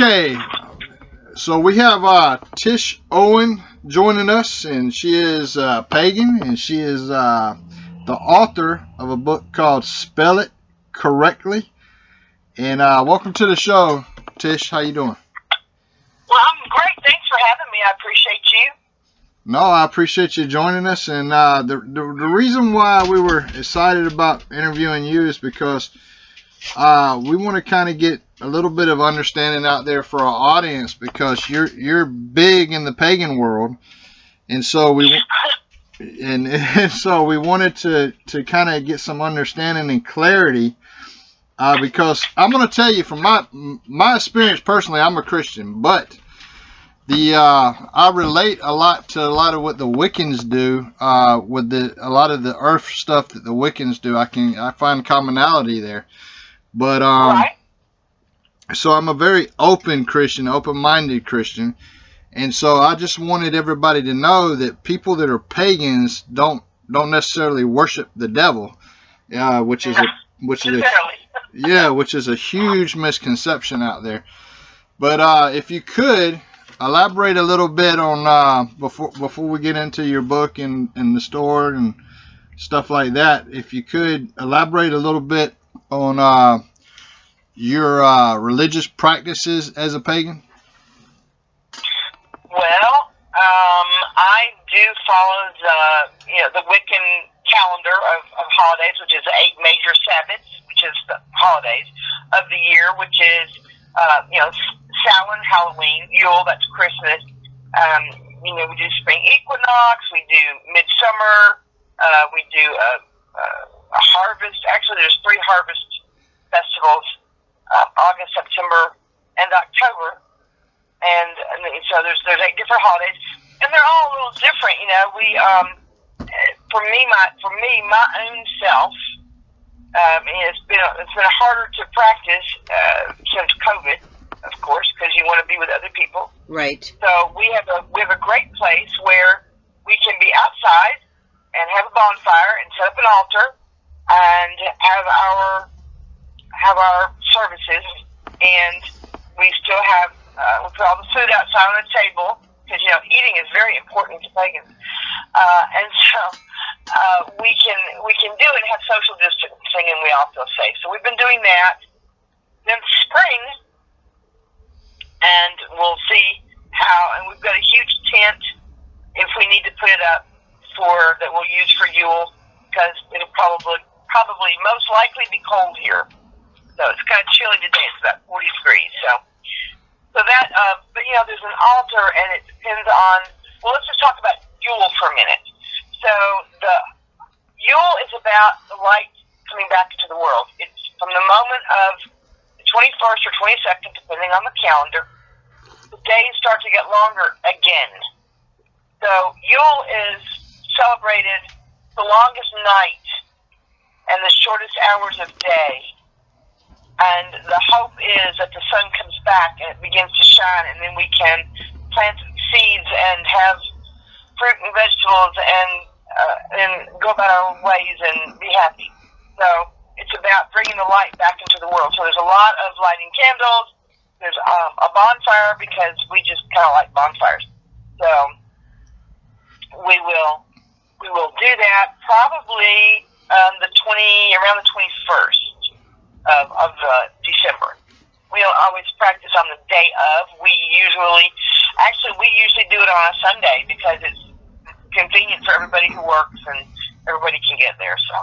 Okay, so we have Tish Owen joining us, and she is pagan, and she is the author of a book called Spell It Correctly. And welcome to the show, Tish. How you doing? Well, I'm great. Thanks for having me. I appreciate you. No, I appreciate you joining us, and the reason why we were excited about interviewing you is because we want to kind of get a little bit of understanding out there for our audience, because you're big in the pagan world, and so we wanted to kind of get some understanding and clarity, because I'm going to tell you from my experience personally, I'm a Christian, but I relate a lot to a lot of what the Wiccans do with a lot of the earth stuff that the Wiccans do. I find commonality there. But Right. so I'm a very open Christian, open-minded Christian, and so I just wanted everybody to know that people that are pagans don't necessarily worship the devil, which is a huge misconception out there. But if you could elaborate a little bit on before we get into your book and the store and stuff like that, if you could elaborate a little bit on your religious practices as a pagan. Well, I do follow the Wiccan calendar of holidays, which is 8 major Sabbats, which is the holidays of the year, which is Samhain, Halloween, Yule, that's Christmas. We do spring equinox, we do midsummer, we do a harvest. Actually, there's 3 harvest festivals, August, September, and October, and so there's 8 different holidays, and they're all a little different. For me, my own self, it's been harder to practice since COVID, of course, because you want to be with other people. Right. So we have a great place where we can be outside and have a bonfire and set up an altar and have our services, and we still have we put all the food outside on the table, because eating is very important to pagans, and so we can do it and have social distancing, and we all feel safe. So we've been doing that. Then spring, and we'll see how. And we've got a huge tent if we need to put it up that we'll use for Yule, because it'll probably most likely be cold here. So it's kind of chilly today. It's about 40 degrees. So that, but there's an altar, and it depends on. Well, let's just talk about Yule for a minute. So the Yule is about the light coming back into the world. It's from the moment of the 21st or 22nd, depending on the calendar. The days start to get longer again. So Yule is celebrated the longest night and the shortest hours of day. And the hope is that the sun comes back and it begins to shine, and then we can plant seeds and have fruit and vegetables and go about our own ways and be happy. So it's about bringing the light back into the world. So there's a lot of lighting candles. There's a bonfire, because we just kind of like bonfires. So we will do that probably around the 21st of December. We don't always practice on the day of. We usually do it on a Sunday, because it's convenient for everybody who works and everybody can get there. So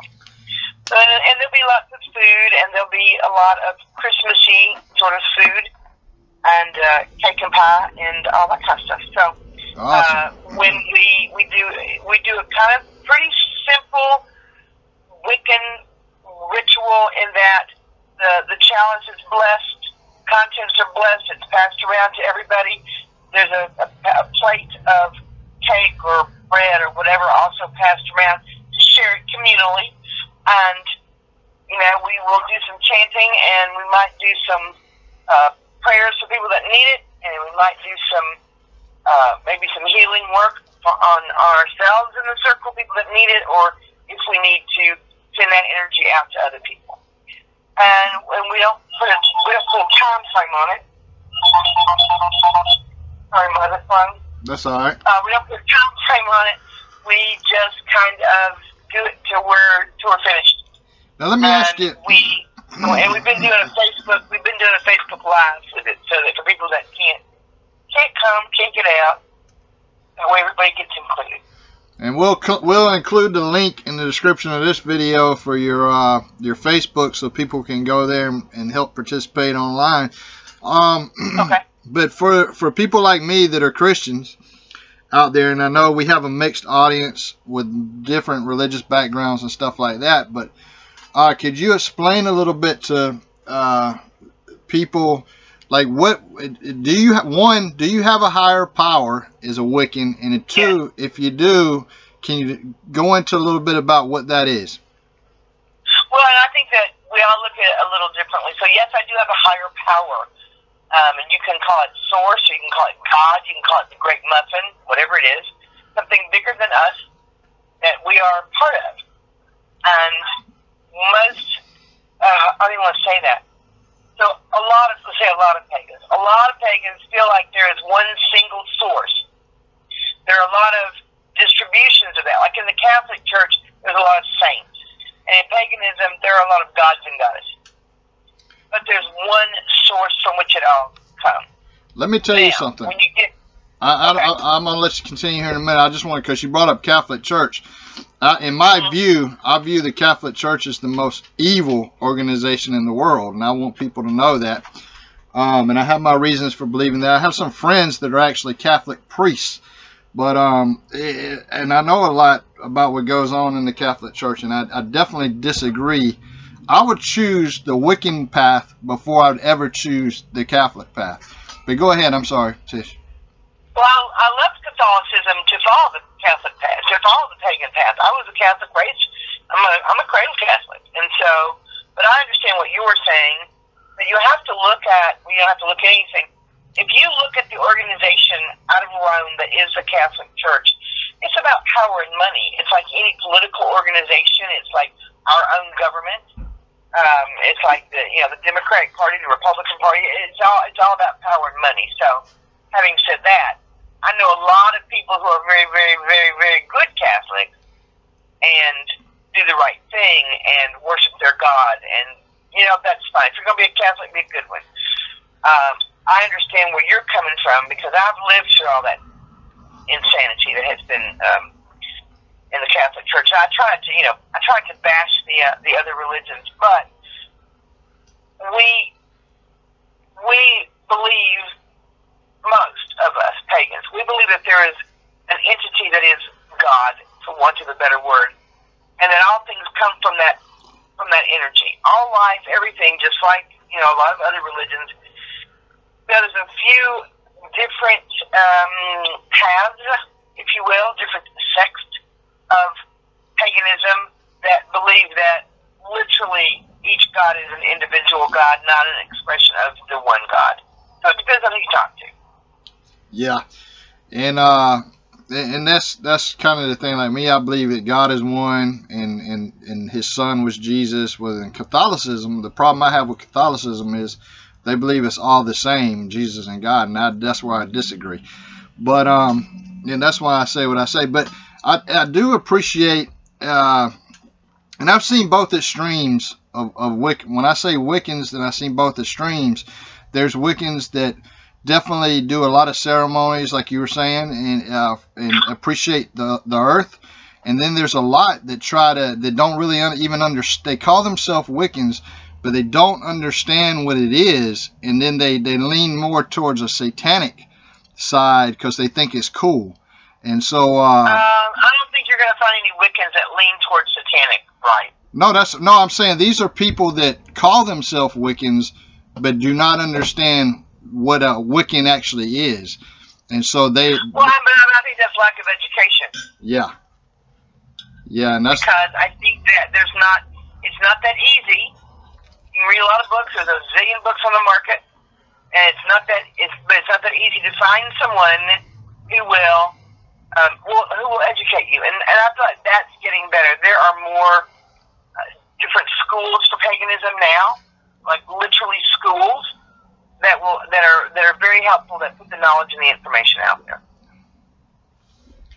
and there'll be lots of food, and there'll be a lot of Christmassy sort of food, and cake and pie and all that kind of stuff. So awesome. When we do a kind of pretty simple Wiccan ritual, in that the chalice is blessed, contents are blessed, it's passed around to everybody. There's a plate of cake or bread or whatever also passed around to share it communally, and we will do some chanting, and we might do some prayers for people that need it, and we might do some maybe some healing work on ourselves in the circle, people that need it, or if we need to send that energy out to other people. And we don't put a time frame on it. Sorry, my other phone. That's all right. We don't put a time frame on it. We just kind of do it till we're finished. Now let me ask you. And we've been doing a Facebook Live with it, so that for people that can't come, can't get out, that way everybody gets included. And we'll include the link in the description of this video for your Facebook, so people can go there and help participate online. Okay. But for people like me that are Christians out there, and I know we have a mixed audience with different religious backgrounds and stuff like that, but could you explain a little bit to people, like, what do you have a higher power as a Wiccan, and two, if you do, can you go into a little bit about what that is? Well, and I think that we all look at it a little differently. So yes, I do have a higher power, and you can call it source, or you can call it God, you can call it the Great Muffin, whatever it is, something bigger than us that we are part of. And most, I don't even want to say that. So a lot of pagans feel like there is one single source. There are a lot of distributions of that. Like in the Catholic Church, there's a lot of saints. And in paganism, there are a lot of gods and goddesses. But there's one source from which it all comes. Let me tell you something. When you get, I'm going to let you continue here in a minute. I just want to, because you brought up Catholic Church. In my view, I view the Catholic Church as the most evil organization in the world, and I want people to know that. And I have my reasons for believing that. I have some friends that are actually Catholic priests, but and I know a lot about what goes on in the Catholic Church, and I definitely disagree. I would choose the Wiccan path before I would ever choose the Catholic path. But go ahead. I'm sorry, Tish. Well, I left Catholicism to follow the Catholic path, to follow the pagan path. I was a Catholic raised. I'm a cradle Catholic, and so, but I understand what you were saying. But you have to look at, you don't have to look at anything. If you look at the organization out of Rome that is the Catholic Church, it's about power and money. It's like any political organization. It's like our own government. It's like the Democratic Party, the Republican Party. It's all about power and money. So, having said that, I know a lot of people who are very, very, very, very good Catholics and do the right thing and worship their God, and that's fine. If you're going to be a Catholic, be a good one. I understand where you're coming from, because I've lived through all that insanity that has been in the Catholic Church. I tried to bash the other religions, but we believe, most of us pagans, we believe that there is an entity that is God, for want of a better word, and that all things come from that energy. All life, everything, just like a lot of other religions. There's a few different paths, if you will, different sects of paganism that believe that literally each God is an individual God, not an expression of the one God. So it depends on who you talk to. Yeah, and that's kind of the thing. Like me, I believe that God is one, and His Son was Jesus. Within Catholicism, the problem I have with Catholicism is they believe it's all the same, Jesus and God, and that's where I disagree. But and that's why I say what I say. But I do appreciate, and I've seen both extremes of Wicca. When I say Wiccans, then I've seen both extremes. There's Wiccans that definitely do a lot of ceremonies, like you were saying, and appreciate the earth. And then there's a lot that don't really even understand. They call themselves Wiccans, but they don't understand what it is, and then they lean more towards a satanic side because they think it's cool. And so I don't think you're going to find any Wiccans that lean towards satanic, right? No, I'm saying these are people that call themselves Wiccans, but do not understand what a Wiccan actually is, and so they. Well, I think that's lack of education. Yeah, and that's because I think that it's not that easy. You can read a lot of books. There's a zillion books on the market, and it's not that easy to find someone who will educate you. And I thought that's getting better. There are more different schools for paganism now, like literally schools. that are very helpful, that put the knowledge and the information out there.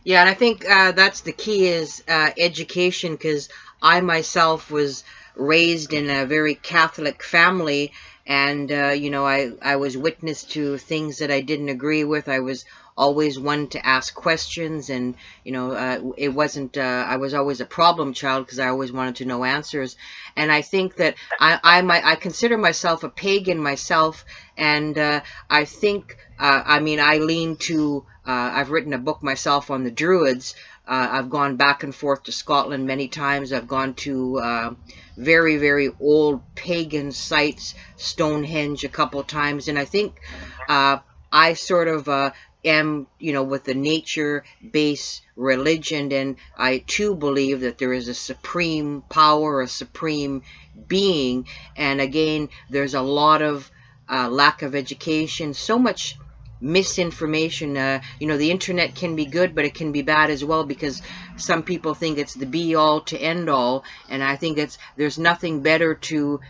Yeah, and I think that's the key is education, because I myself was raised in a very Catholic family, and you know, I was witness to things that I didn't agree with. I was always one to ask questions, and you know, it wasn't I was always a problem child because I always wanted to know answers. And I think that I consider myself a pagan myself, and I think I mean, I lean to I've written a book myself on the Druids. I've gone back and forth to Scotland many times. I've gone to very, very old pagan sites, Stonehenge a couple times, and I think I sort of am, you know, with the nature-based religion, and I too believe that there is a supreme power, a supreme being, and again, there's a lot of lack of education, so much misinformation. You know, the internet can be good, but it can be bad as well, because some people think it's the be all to end all, and I think there's nothing better to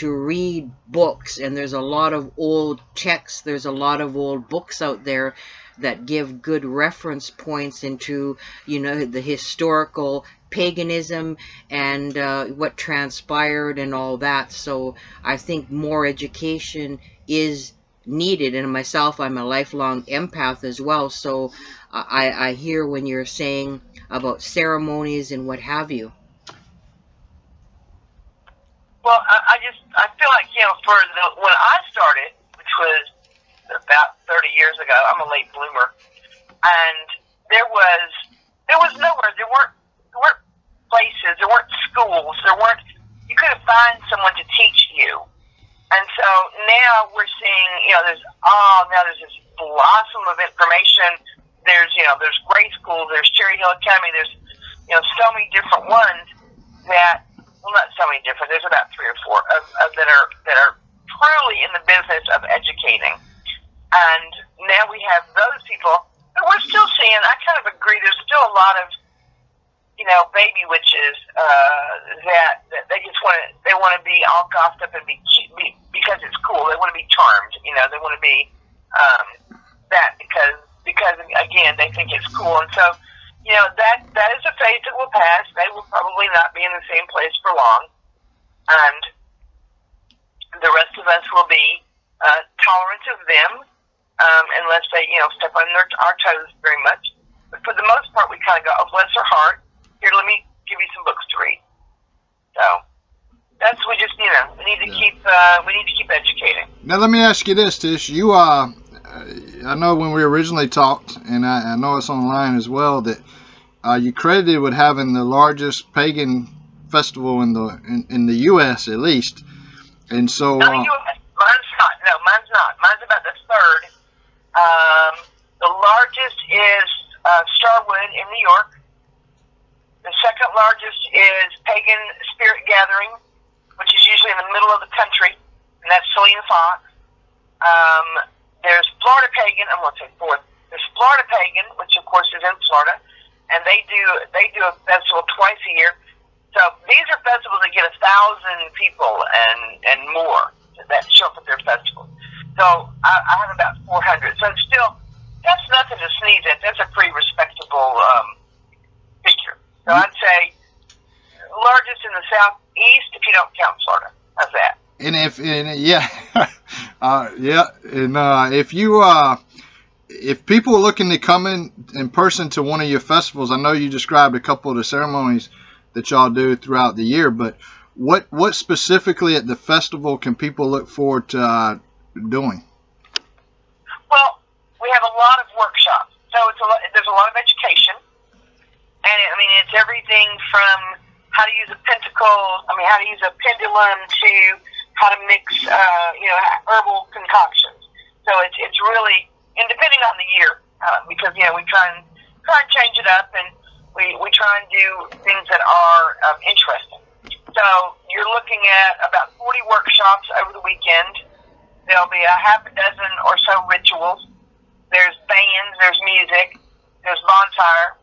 read books, and there's a lot of old texts, there's a lot of old books out there that give good reference points into, you know, the historical paganism and what transpired and all that. So I think more education is needed, and myself, I'm a lifelong empath as well, so I hear when you're saying about ceremonies and what have you. Well, I feel like, you know, when I started, which was about 30 years ago, I'm a late bloomer, and there was nowhere, there weren't places, there weren't schools, you couldn't find someone to teach you. And so now we're seeing, you know, now there's this blossom of information. There's grade school, there's Cherry Hill Academy, there's, you know, so many different ones that, well, not so many different, there's about 3 or 4 that are truly in the business of educating. And now we have those people, but we're still seeing, I kind of agree, there's still a lot of, you know, baby witches that they just want to be all gossed up and be because it's cool. They want to be charmed, you know. They want to be that because again they think it's cool, and so, you know, that is a phase that will pass. They will probably not be in the same place for long, and the rest of us will be tolerant of them unless they, you know, step on our toes very much. But for the most part, we kind of go, oh, bless her heart. Here, let me give you some books to read. So that's, we just, you know, we need to keep educating. Now let me ask you this, Tish. You I know when we originally talked, and I know it's online as well, that you credited with having the largest pagan festival in the U.S. at least, and so. Not the U.S. Mine's not. No, mine's not. Mine's about the third. The largest is Starwood in New York. The second largest is Pagan Spirit Gathering, which is usually in the middle of the country, and that's Selena Fox. There's Florida Pagan. I'm going to say fourth. There's Florida Pagan, which of course is in Florida, and they do a festival twice a year. So these are festivals that get 1,000 people and more that show up at their festival. So I have about 400. So it's still, that's nothing to sneeze at. That's a pretty respectable figure. So I'd say largest in the southeast, if you don't count Florida. How's that? If people are looking to come in person to one of your festivals, I know you described a couple of the ceremonies that y'all do throughout the year, but what specifically at the festival can people look forward to doing? Well, we have a lot of workshops, so there's a lot of education. And I mean, it's everything from how to use a pentacle, how to use a pendulum, to how to mix, herbal concoctions. So it's really, and depending on the year, because we try and change it up, and we try and do things that are interesting. So you're looking at about 40 workshops over the weekend. There'll be a half a dozen or so rituals. There's bands, there's music, there's bonfire.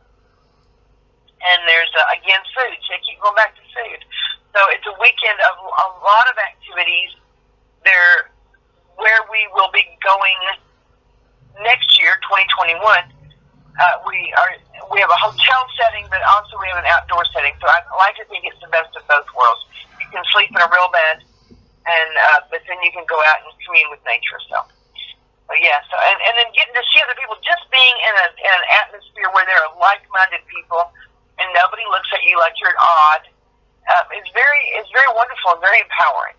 And there's, again, food. So I keep going back to food. So it's a weekend of a lot of activities. where we will be going next year, 2021. We have a hotel setting, but also we have an outdoor setting. So I like to think it's the best of both worlds. You can sleep in a real bed, but then you can go out and commune with nature. So yeah. So and then getting to see other people, just being in an atmosphere where there are like-minded people, and nobody looks at you like you're odd. It's very wonderful and very empowering.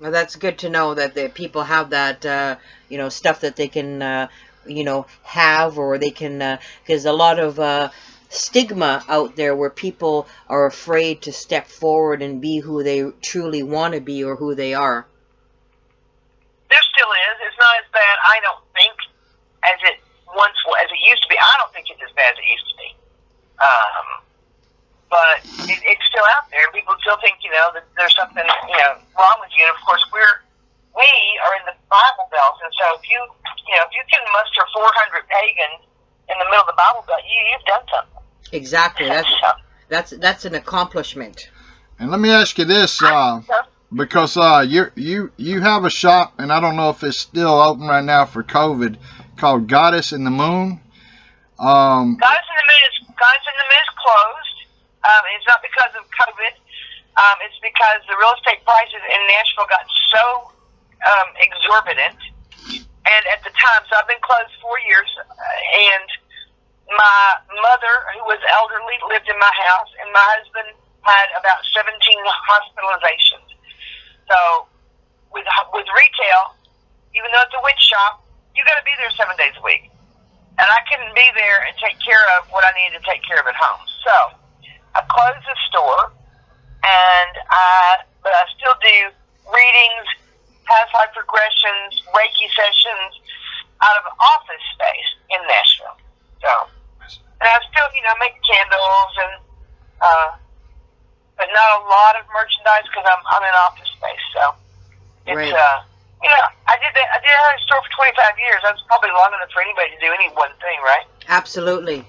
Well, that's good to know that the people have that, stuff that they can, have, or they can, because a lot of stigma out there where people are afraid to step forward and be who they truly want to be or who they are. There still is. It's not as bad, I don't think, as it used to be. I don't think it's as bad as it used to be. But it's still out there. People still think, that there's something, wrong with you. And of course, we are in the Bible Belt, and so if you can muster 400 pagans in the middle of the Bible Belt, you've done something. Exactly. That's an accomplishment. And let me ask you this, because you have a shop, and I don't know if it's still open right now for COVID, called Goddess in the Moon. Goddess in the Moon is closed. It's not because of COVID. It's because the real estate prices in Nashville got so exorbitant. And at the time, so I've been closed 4 years, and my mother, who was elderly, lived in my house, and my husband had about 17 hospitalizations. So with retail, even though it's a witch shop, you got to be there 7 days a week. And I couldn't be there and take care of what I needed to take care of at home. So I closed the store, but I still do readings, past life regressions, Reiki sessions out of office space in Nashville. So, and I still, make candles but not a lot of merchandise because I'm in office space. So it's right. I did have a store for 25 years. That's probably long enough for anybody to do any one thing, right? Absolutely.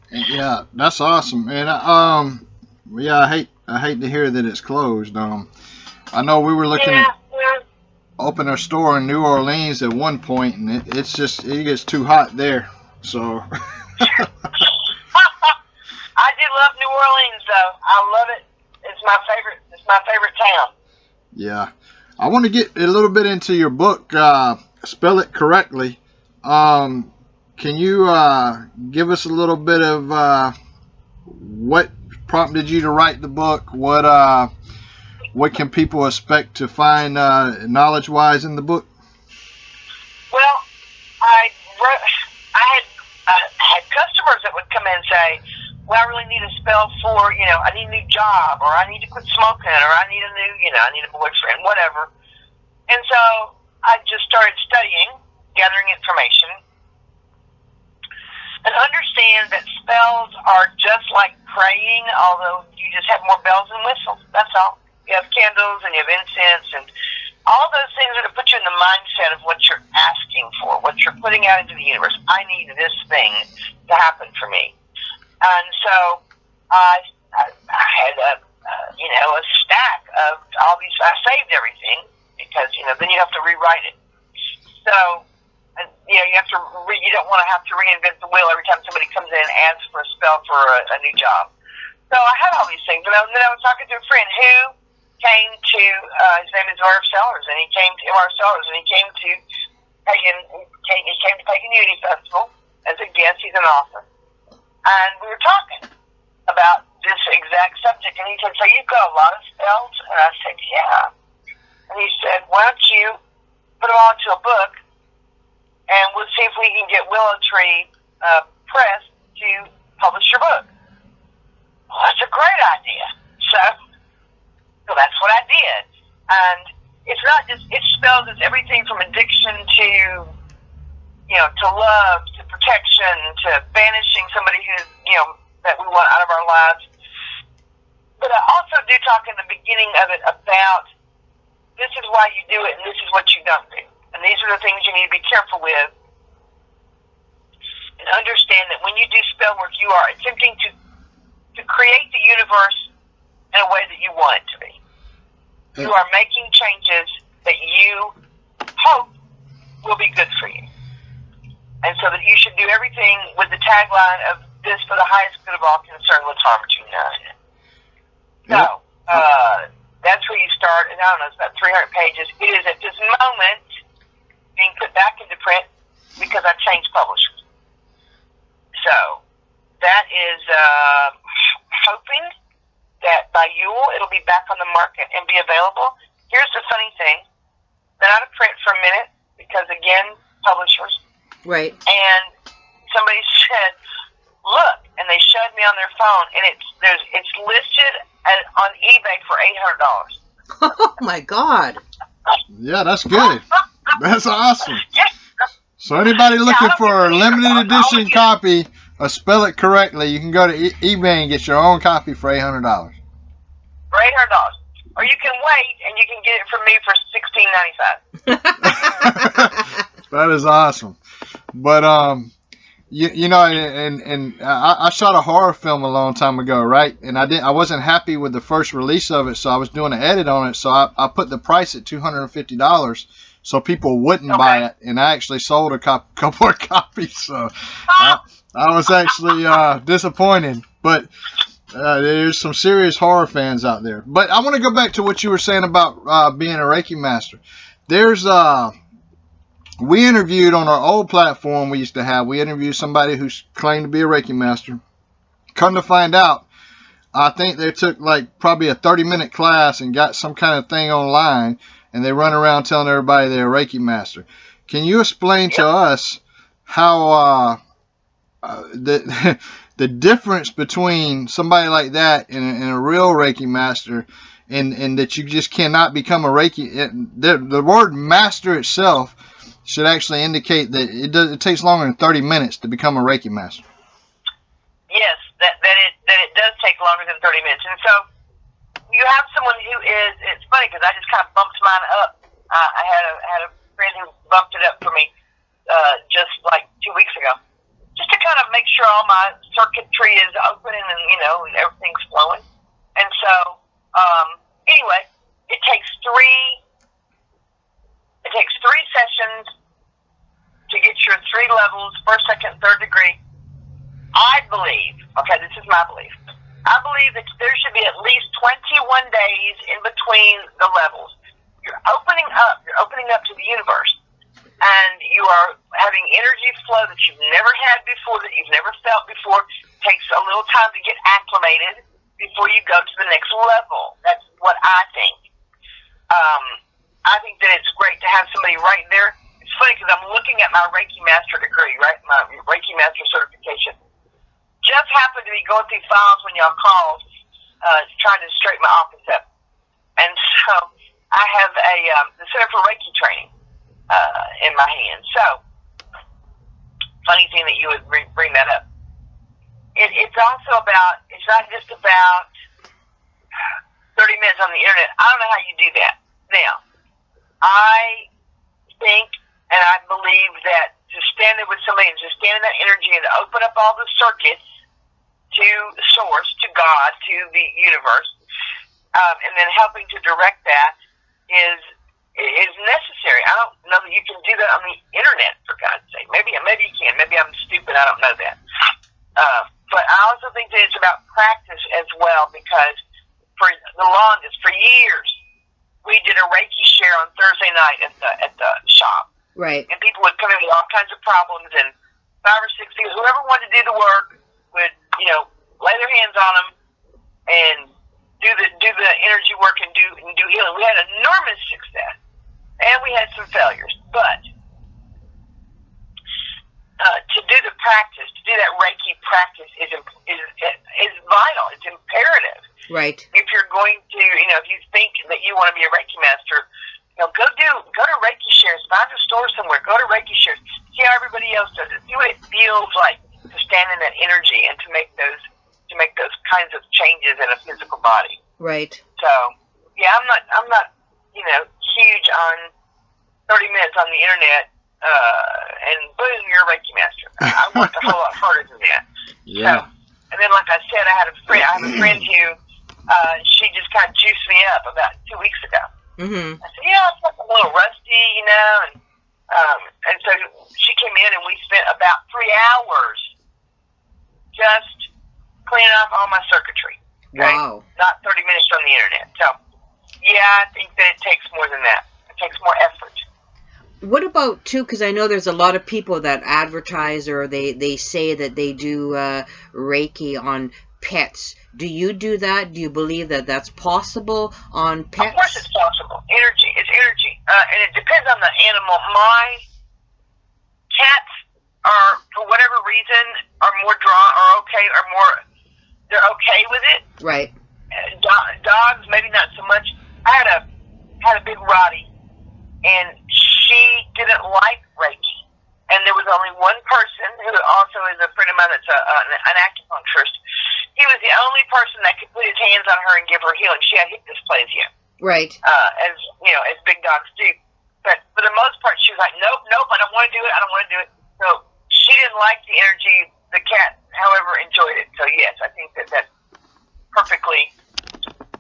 Yeah, that's awesome. And I hate to hear that it's closed. I know we were looking at open a store in New Orleans at one point, and it gets too hot there. So I do love New Orleans, though. I love it. It's my favorite town. Yeah. I want to get a little bit into your book, Spell It Correctly. Can you give us a little bit of what prompted you to write the book? What can people expect to find knowledge-wise in the book? Well, I had customers that would come in and say, well, I really need a spell for, I need a new job, or I need to quit smoking, or I need I need a boyfriend, whatever. And so I just started studying, gathering information, and understand that spells are just like praying, although you just have more bells and whistles. That's all. You have candles and you have incense and all those things that put you in the mindset of what you're asking for, what you're putting out into the universe. I need this thing to happen for me. And so I had a stack of all these. I saved everything because then you have to rewrite it. So you have to. You don't want to have to reinvent the wheel every time somebody comes in and asks for a spell for a new job. So I had all these things, and then I was talking to a friend who came to. His name is R.F. Sellers, and he came to Pagan Unity Festival as a guest. He's an author. And we were talking about this exact subject, and he said, so you've got a lot of spells? And I said, yeah. And he said, why don't you put them all into a book, and we'll see if we can get Willow Tree Press to publish your book. Well, that's a great idea. So that's what I did. And it's not just, it spells, it's everything from addiction to to love, to protection, to banishing somebody who's, that we want out of our lives. But I also do talk in the beginning of it about this is why you do it and this is what you don't do. And these are the things you need to be careful with. And understand that when you do spell work, you are attempting to create the universe in a way that you want it to be. You are making changes that you hope will be good for you. And so that you should do everything with the tagline of this for the highest good of all concerned, let's harm to none. So, that's where you start, and I don't know, it's about 300 pages. It is at this moment being put back into print because I changed publishers. So, that is hoping that by Yule it'll be back on the market and be available. Here's the funny thing. They're out of print for a minute because, again, publishers. Right. And somebody said, look, and they showed me on their phone, and it's listed on eBay for $800. Oh, my God. Yeah, that's good. That's awesome. So anybody looking for a limited edition copy of Spell It Correctly, you can go to eBay and get your own copy for $800. For $800. Or you can wait, and you can get it from me for $16.95. That is awesome. But, you know, and I shot a horror film a long time ago, right? And I wasn't happy with the first release of it, so I was doing an edit on it. So I put the price at $250 so people wouldn't buy it, and I actually sold a couple of copies. So I was actually disappointed. But there's some serious horror fans out there. But I want to go back to what you were saying about being a Reiki master. There's we interviewed on our old platform we used to have. We interviewed somebody who claimed to be a Reiki master. Come to find out, I think they took like probably a 30-minute class and got some kind of thing online, and they run around telling everybody they're a Reiki master. Can you explain to us how the difference between somebody like that and a real Reiki master, and that you just cannot become a Reiki? The word master itself should actually indicate that it takes longer than 30 minutes to become a Reiki master. Yes, that it does take longer than 30 minutes. And so you have someone who is, it's funny because I just kind of bumped mine up. I had a friend who bumped it up for me just like 2 weeks ago, just to kind of make sure all my circuitry is open and, you know, and everything's flowing. And so, anyway, it takes three sessions to get your 3 levels, first, second, third degree. I believe, okay, this is my belief, I believe that there should be at least 21 days in between the levels. You're opening up to the universe, and you are having energy flow that you've never had before, that you've never felt before. It takes a little time to get acclimated before you go to the next level. That's what I think. I think that it's great to have somebody right there. It's funny because I'm looking at my Reiki Master degree, right? My Reiki Master certification. Just happened to be going through files when y'all called, trying to straighten my office up. And so I have the Center for Reiki training in my hand. So, funny thing that you would bring that up. It's also about, it's not just about 30 minutes on the internet. I don't know how you do that. Now, I think and I believe that to stand there with somebody and to stand in that energy and to open up all the circuits to source, to God, to the universe, and then helping to direct that is necessary. I don't know that you can do that on the internet, for God's sake. Maybe you can. Maybe I'm stupid. I don't know that. But I also think that it's about practice as well, because for the longest, for years, we did a Reiki share on Thursday night at the shop. Right. And people would come in with all kinds of problems, and 5 or 6 people, whoever wanted to do the work would, lay their hands on them and do the energy work and do healing. We had enormous success, and we had some failures, but to do the practice, to do that Reiki practice is vital. It's imperative. Right. If you're going to, if you think that you want to be a Reiki master, go to Reiki shares. Find a store somewhere. Go to Reiki shares. See how everybody else does it. See what it feels like to stand in that energy and to make those kinds of changes in a physical body. Right. So, yeah, I'm not huge on 30 minutes on the internet. And boom, you're a Reiki master. I worked a whole lot harder than that. Yeah. So, and then, like I said, I have a friend who she just kind of juiced me up about 2 weeks ago. Mm-hmm. I said, yeah, I'll talk about little rusty, you know, and so she came in and we spent about 3 hours just cleaning off all my circuitry. Okay? Wow. Not 30 minutes from the internet. So, yeah, I think that it takes more than that. It takes more effort. What about, too, because I know there's a lot of people that advertise or they say that they do Reiki on pets. Do you do that? Do you believe that that's possible on pets? Of course it's possible. Energy. It's energy. And it depends on the animal. My cats are, for whatever reason, are more drawn, they're okay with it. Right. Dogs, maybe not so much. I had a big Rottie, and she didn't like Reiki. And there was only one person who also is a friend of mine that's an acupuncturist. He was the only person that could put his hands on her and give her healing. She had hip dysplasia. Right. As you know, as big dogs do. But for the most part, she was like, nope, I don't want to do it. So she didn't like the energy. The cat, however, enjoyed it. So yes, I think that's perfectly.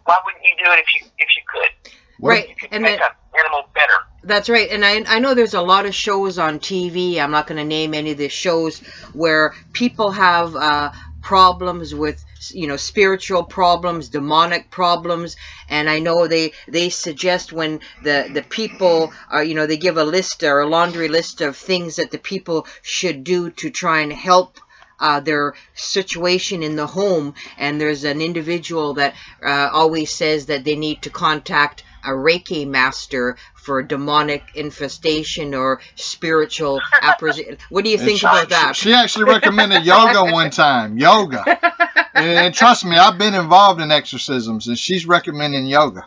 Why wouldn't you do it if you could? Right. You could make an animal better. That's right. And I know there's a lot of shows on TV. I'm not going to name any of the shows where people have problems with, spiritual problems, demonic problems. And I know they suggest when the people are, they give a list or a laundry list of things that the people should do to try and help their situation in the home. And there's an individual that always says that they need to contact a Reiki master for demonic infestation or spiritual apprehension. What do you think about that? She actually recommended yoga one time. Yoga. And trust me, I've been involved in exorcisms, and she's recommending yoga.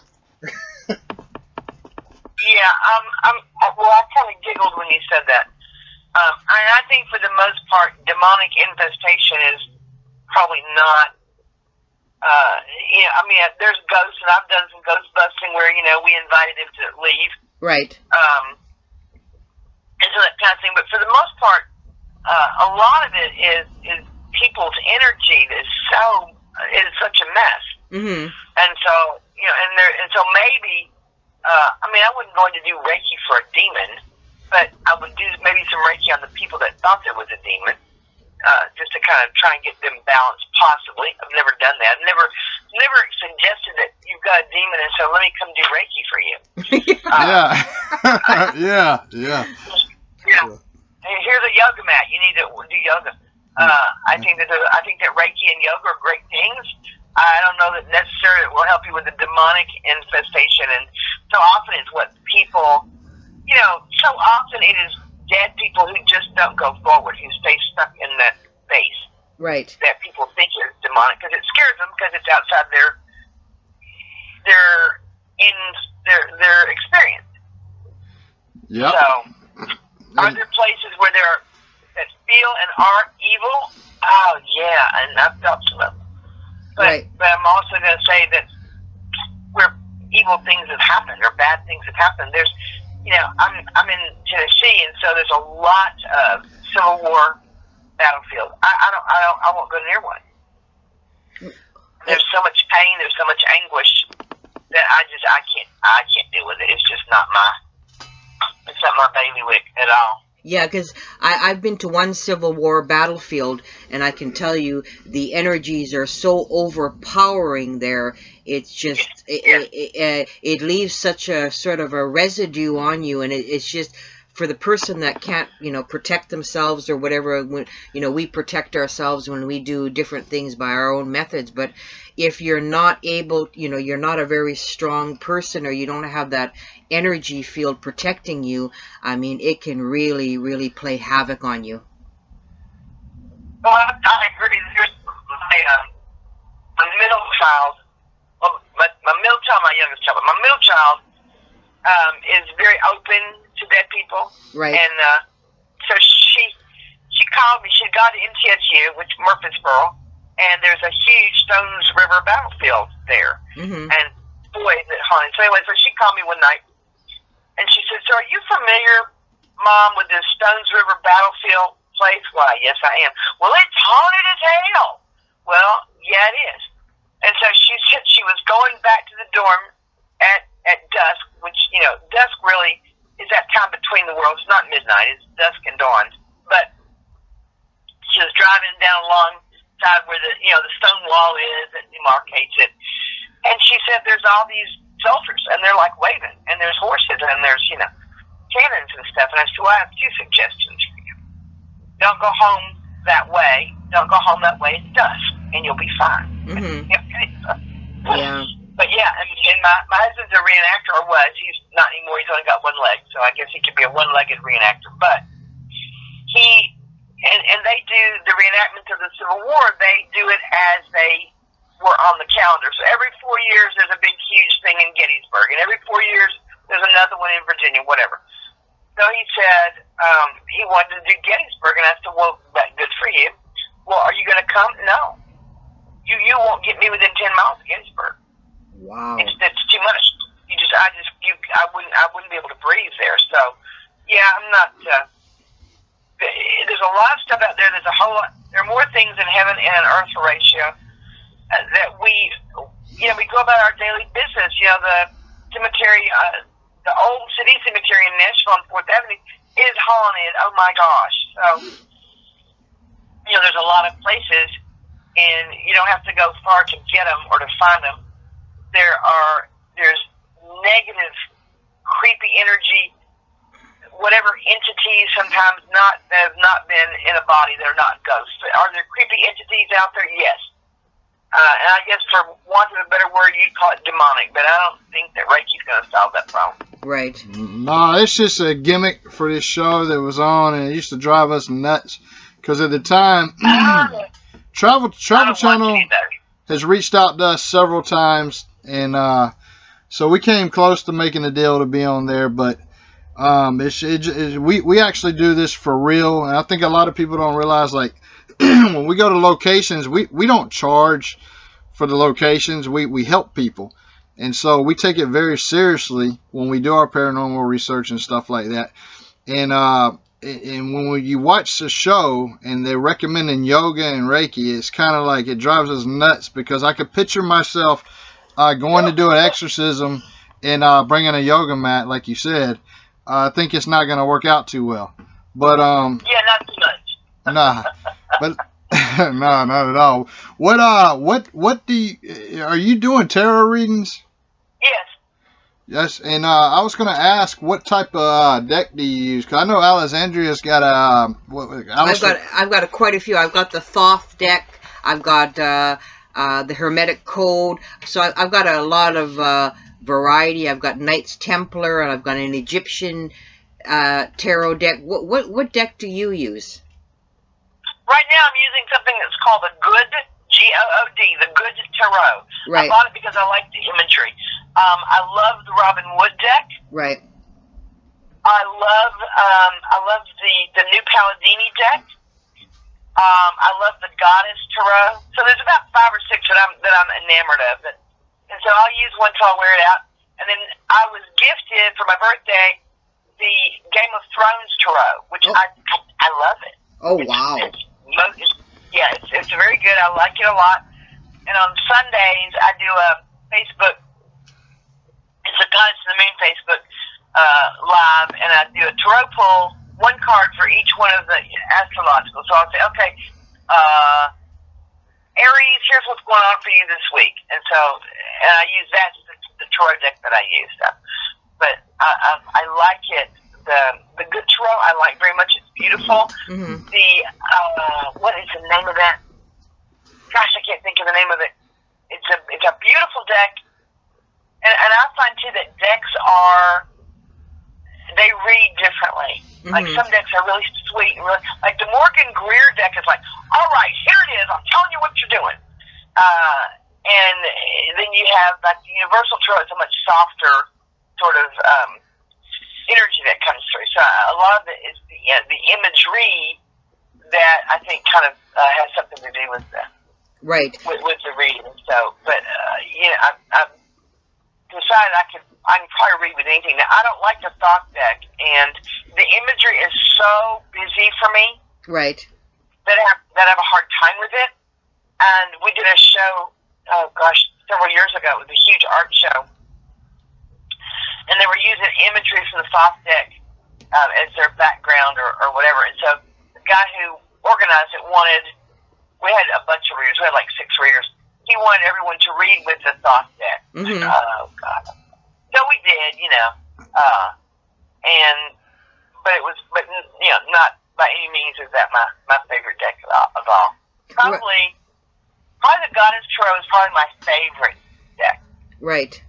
Yeah, I kind of giggled when you said that. I think for the most part, demonic infestation is probably not. There's ghosts, and I've done some ghost busting where we invited them to leave. Right. And so that kind of thing. But for the most part, a lot of it is people's energy that is such a mess. Mm-hmm. And so so maybe I wouldn't go in to do Reiki for a demon, but I would do maybe some Reiki on the people that thought there was a demon. Just to kind of try and get them balanced, possibly. I've never done that. I've never suggested that you've got a demon and so let me come do Reiki for you. Yeah. Here's a yoga mat. You need to do yoga. I think that Reiki and yoga are great things. I don't know that necessarily it will help you with the demonic infestation. And so often it's what people, so often it is dead people who just don't go forward, who stay stuck in that space. Right. That people think is demonic because it scares them because it's outside their experience. Yep. So, are there places where that feel and are evil? Oh yeah, and I've felt some of them. But I'm also going to say that where evil things have happened or bad things have happened, there's. I'm in Tennessee, and so there's a lot of Civil War battlefields. I won't go near one. There's so much pain, there's so much anguish that I can't deal with it. It's just not my bailiwick at all. Yeah, because I've been to one Civil War battlefield, and I can tell you the energies are so overpowering there. It's just, it leaves such a sort of a residue on you, and it's just, for the person that can't, protect themselves or whatever, we protect ourselves when we do different things by our own methods, but if you're not able, you're not a very strong person or you don't have that energy field protecting you, it can really, really play havoc on you. Well, I agree. There's my middle child, my youngest child, but my middle child is very open to dead people. Right. And so she called me. She had gone to MTSU, which Murfreesboro, and there's a huge Stones River battlefield there. Mm-hmm. And boy, is it haunted. So anyway, so she called me one night, and she said, "So are you familiar, Mom, with this Stones River battlefield place?" "Why, yes, I am." "Well, it's haunted as hell." "Well, yeah, it is." And so she said she was going back to the dorm at at dusk, which, dusk really is that time between the worlds. It's not midnight, it's dusk and dawn. But she was driving down alongside where the stone wall is that demarcates it. And she said there's all these soldiers, and they're like waving, and there's horses, and there's, cannons and stuff. And I said, well, I have two suggestions for you. Don't go home that way. Don't go home that way at dusk, and you'll be fine. Mm-hmm. Okay. Yeah. But yeah, and my husband's a reenactor, or was. He's not anymore. He's only got one leg, so I guess he could be a one-legged reenactor. But he and they do the reenactment of the Civil War. They do it as they were on the calendar. So every 4 years there's a big, huge thing in Gettysburg, and every 4 years there's another one in Virginia, whatever. So he said he wanted to do Gettysburg, and I said, well, that's good for you. Well, are you going to come? No. You won't get me within 10 miles of Gettysburg. Wow. It's too much. I wouldn't be able to breathe there. So, yeah, I'm not. There's a lot of stuff out there. There's a whole lot. There are more things in heaven and on earth, Horatio, that we go about our daily business. The cemetery, the old city cemetery in Nashville on 4th Avenue is haunted. Oh my gosh! So, there's a lot of places, and you don't have to go far to get them or to find them. There's negative, creepy energy, whatever entities sometimes that have not been in a body. They're not ghosts. Are there creepy entities out there? Yes. And I guess for want of a better word, you'd call it demonic. But I don't think that Reiki's going to solve that problem. Right. No, it's just a gimmick for this show that was on, and it used to drive us nuts. Because at the time, Travel Channel has reached out to us several times, and so we came close to making a deal to be on there, but we actually do this for real, and I think a lot of people don't realize, like, when we go to locations, we don't charge for the locations, we help people, and so we take it very seriously when we do our paranormal research and stuff like that, and when you watch the show and they're recommending yoga and Reiki, it's kind of like it drives us nuts, because I could picture myself going to do an exorcism and bringing a yoga mat, like you said. I think it's not going to work out too well. But yeah, not too much. Nah, but no, not at all. What do you, are you doing tarot readings? Yes. Yes, and I was going to ask, what type of deck do you use? Because I know Alexandria's got a... I've got quite a few. I've got the Thoth deck. I've got the Hermetic Code. So I've got a lot of variety. I've got Knights Templar, and I've got an Egyptian tarot deck. What deck do you use? Right now I'm using something that's called the Good, G-O-O-D, the Good Tarot. Right. I bought it because I like the imagery. I love the Robin Wood deck. Right. I love the New Palladini deck. I love the Goddess Tarot. So there's about 5 or 6 that I'm enamored of. And so I'll use one till I wear it out. And then I was gifted for my birthday the Game of Thrones Tarot, which I love it. Oh, wow. It's very good. I like it a lot. And on Sundays I do a Facebook. It's a Goddess in the Moon Facebook live, and I do a tarot pull, one card for each one of the astrological. So I'll say, okay, Aries, here's what's going on for you this week. And I use that, the tarot deck that I use. But I like it. The Good Tarot I like very much. It's beautiful. Mm-hmm. What is the name of that? Gosh, I can't think of the name of it. It's a beautiful deck. And I find, too, that decks they read differently. Mm-hmm. Like, some decks are really sweet. And really, like, the Morgan Greer deck is like, all right, here it is. I'm telling you what you're doing. And then you have, like, the Universal Tarot. It's a much softer sort of energy that comes through. So a lot of it is the imagery that I think kind of has something to do with the with the reading. So, but, I've decided I can probably read with anything. Now, I don't like the Thoth deck, and the imagery is so busy for me. Right. That I have a hard time with it. And we did a show, several years ago. It was a huge art show. and they were using imagery from the Thoth deck as their background or whatever. And so the guy who organized it we had a bunch of readers. We had like 6 readers. He wanted everyone to read with the Thoth deck. Mm-hmm. Oh, God. So we did, but not by any means is that my favorite deck of all. Probably the Goddess Tarot is probably my favorite deck. Right.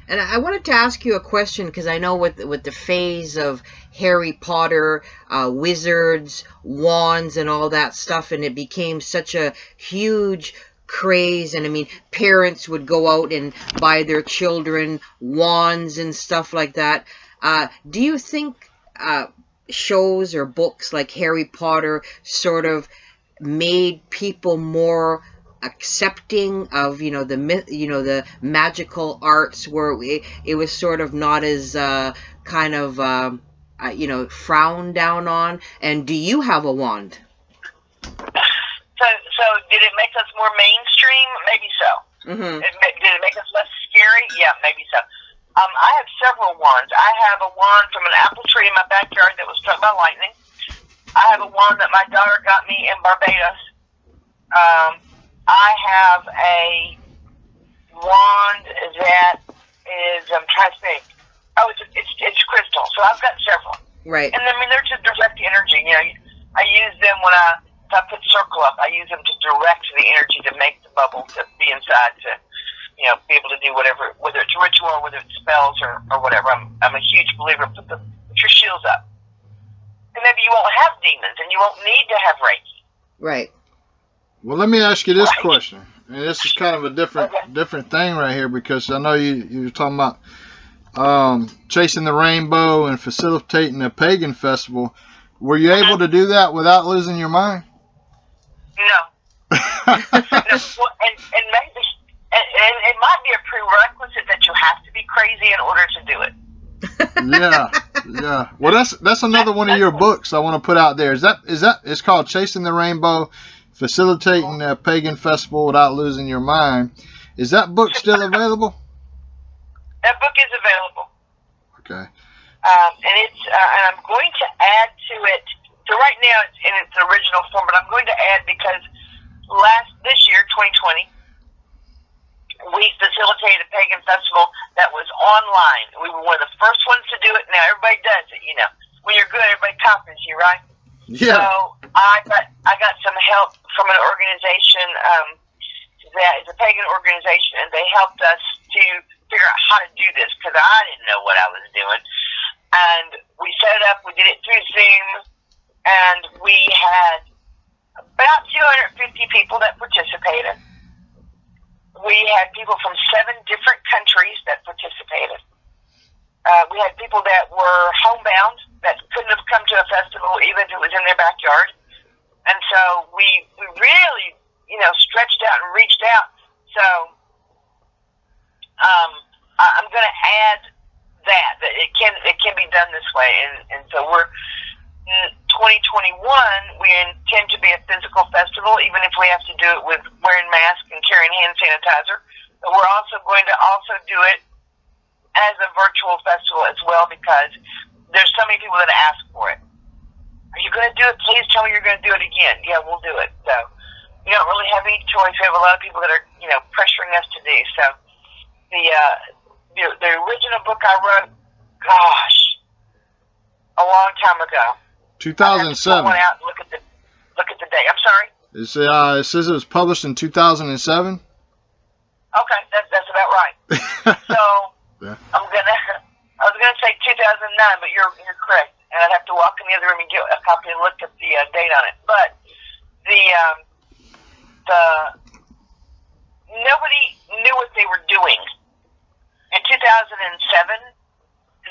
And I wanted to ask you a question, because I know with the phase of Harry Potter, wizards, wands, and all that stuff, and it became such a huge craze, and I mean, parents would go out and buy their children wands and stuff like that. Do you think shows or books like Harry Potter sort of made people more accepting of the magical arts, where it was sort of not as frowned down on? And do you have a wand? So did it make us more mainstream? Maybe so. Mm-hmm. Did it make us less scary? Yeah, maybe so. I have several wands. I have a wand from an apple tree in my backyard that was struck by lightning. I have a wand that my daughter got me in Barbados. I have a wand that is, I'm trying to think. Oh, it's crystal. So I've got several. Right. And I mean, they're just direct energy. I use them if I put circle up, I use them to direct the energy to make the bubble to be inside to, be able to do whatever, whether it's ritual or whether it's spells or whatever. I'm a huge believer. Put your shields up. And maybe you won't have demons and you won't need to have Reiki. Right. Well, let me ask you this question. And this is kind of a different thing right here, because I know you're talking about chasing the rainbow and facilitating a pagan festival. Were you able to do that without losing your mind? No. And maybe, and it might be a prerequisite that you have to be crazy in order to do it. Yeah. Well, that's another one of your books I want to put out there. Is that it's called Chasing the Rainbow, Facilitating a Pagan Festival Without Losing Your Mind. Is that book still available? That book is available. Okay. And it's and I'm going to add to it. So right now it's in its original form, but I'm going to add, because this year, 2020, we facilitated a pagan festival that was online. We were one of the first ones to do it. Now everybody does it. When you're good, everybody copies you, right? Yeah. So I got some help from an organization that is a pagan organization, and they helped us to figure out how to do this, because I didn't know what I was doing. And we set it up. We did it through Zoom, and we had about 250 people that participated. We had people from 7 different countries that participated. We had people that were homebound that couldn't have come to a festival even if it was in their backyard. And so we really, stretched out and reached out. So I'm going to add that it can be done this way. And so we're in 2021, we intend to be a physical festival, even if we have to do it with wearing masks and carrying hand sanitizer. But we're also going to do it as a virtual festival as well, because there's so many people that ask for it. Are you going to do it? Please tell me you're going to do it again. Yeah, we'll do it. So we don't really have any choice. We have a lot of people that are, pressuring us to do. So the original book I wrote, a long time ago. 2007. I out and look at the date. I'm sorry. It says it was published in 2007. Okay, that's about right. So yeah. I was gonna say 2009, but you're correct. And I'd have to walk in the other room and get a copy and look at the date on it. But nobody knew what they were doing. In 2007,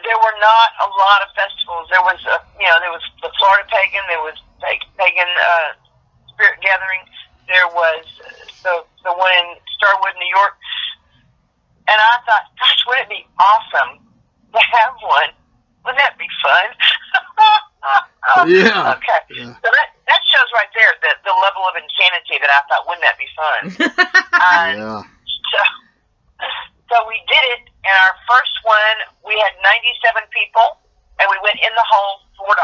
there were not a lot of festivals. There was there was the Florida Pagan, there was Pagan Spirit Gathering, there was the one in Starwood, New York. And I thought, gosh, wouldn't it be awesome to have one? Wouldn't that be fun? Yeah. Okay. Yeah. So that shows right there the level of insanity that I thought, wouldn't that be fun? Yeah. So we did it, and our first one, we had 97 people, and we went in the hole $4.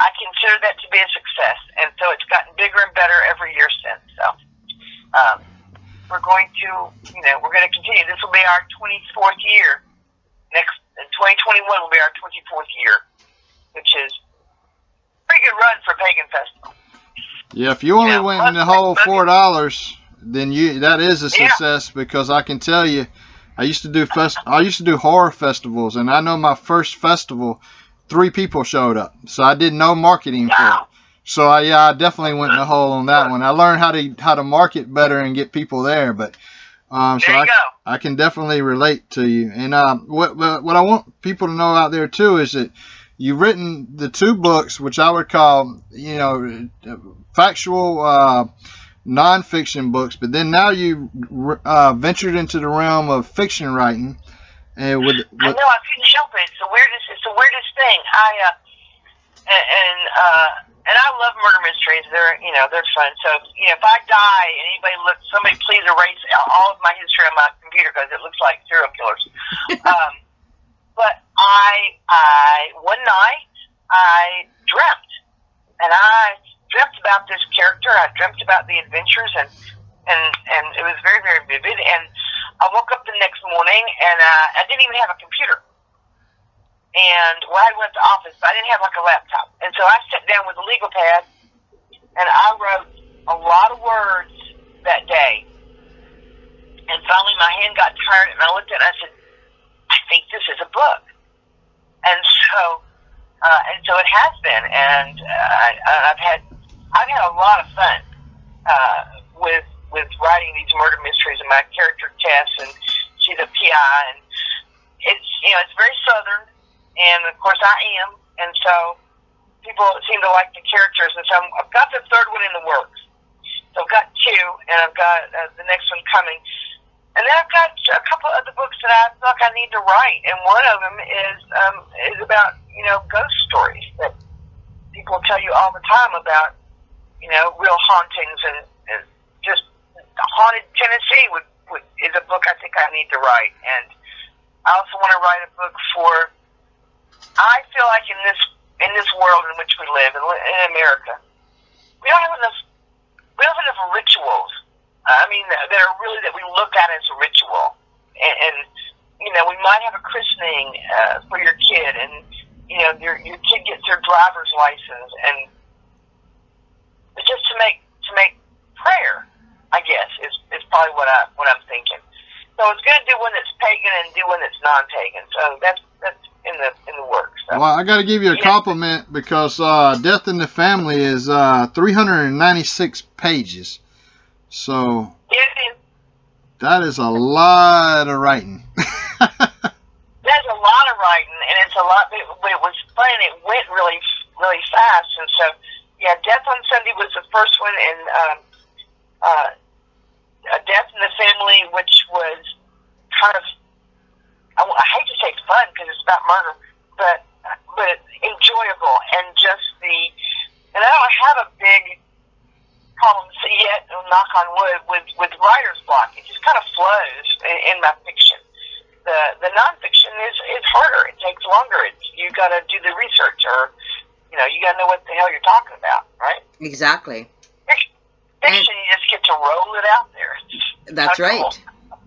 I consider that to be a success, and so it's gotten bigger and better every year since. So we're going to, we're going to continue. This will be our 24th year. Next, in 2021 will be our 24th year, which is a pretty good run for Pagan Festival. Yeah, if you only went in the hole $4, then that is a success, because I can tell you, I used to do horror festivals, and I know my first festival, 3 people showed up, so I did no marketing for it. So I definitely went in the hole on that one. I learned how to market better and get people there, but I can definitely relate to you. And what I want people to know out there too is that you've written the 2 books, which I would call factual non-fiction books, but then now you ventured into the realm of fiction writing. And I know, I couldn't help it. It's the weirdest thing. And I love murder mysteries. They're fun. So if I die and somebody please erase all of my history on my computer, because it looks like serial killers. But one night I dreamt, and I dreamt about this character. I dreamt about the adventures, and it was very, very vivid. And I woke up the next morning, and I didn't even have a computer. And I went to the office, but I didn't have like a laptop. And so I sat down with a legal pad, and I wrote a lot of words that day. And finally my hand got tired, and I looked at it and I said, I think this is a book. And so it has been. And I've had a lot of fun with writing these murder mysteries, and my character Tess, and she's a PI, and it's very Southern, and of course I am, and so people seem to like the characters, and so I've got the 3rd one in the works. So I've got 2, and I've got the next one coming, and then I've got a couple other books that I feel like I need to write, and one of them is about ghost stories that people tell you all the time about, real hauntings, and just Haunted Tennessee is a book I think I need to write. And I also want to write a book for, I feel like in this world in which we live, in America, we don't have enough rituals. I mean, that we look at as a ritual. And we might have a christening for your kid, and your kid gets their driver's license, and it's just to make prayer, I guess, is probably what I'm thinking. So I was going to do one that's pagan and do one that's non-pagan. So that's in the works. So. Well, I got to give you a compliment, because Death in the Family is 396 pages. So that is a lot of writing. There's a lot of writing, and it's a lot. But it was fun. It went really, really fast, and so Death on Sunday was the first one, and Death in the Family, which was kind of, I hate to say it's fun because it's about murder, but enjoyable, and and I don't have a big problem yet, knock on wood, with writer's block. It just kind of flows in my fiction. The nonfiction is harder. It takes longer. You got to do the research, or you got to know what the hell you're talking about, right? Exactly. Fiction, you just get to roll it out there. That's right. Cool.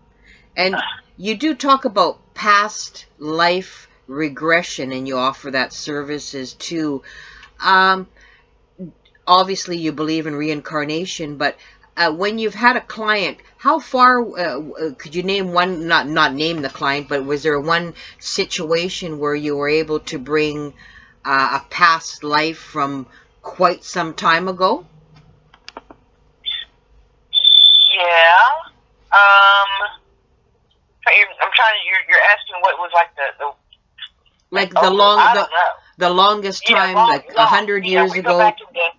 And you do talk about past life regression, and you offer that services too. Obviously, you believe in reincarnation, but when you've had a client, how far could you name one? Not name the client, but was there one situation where you were able to bring a past life from quite some time ago? Yeah. I'm trying to. You're asking what was like the longest time, like 100 years ago. 100 years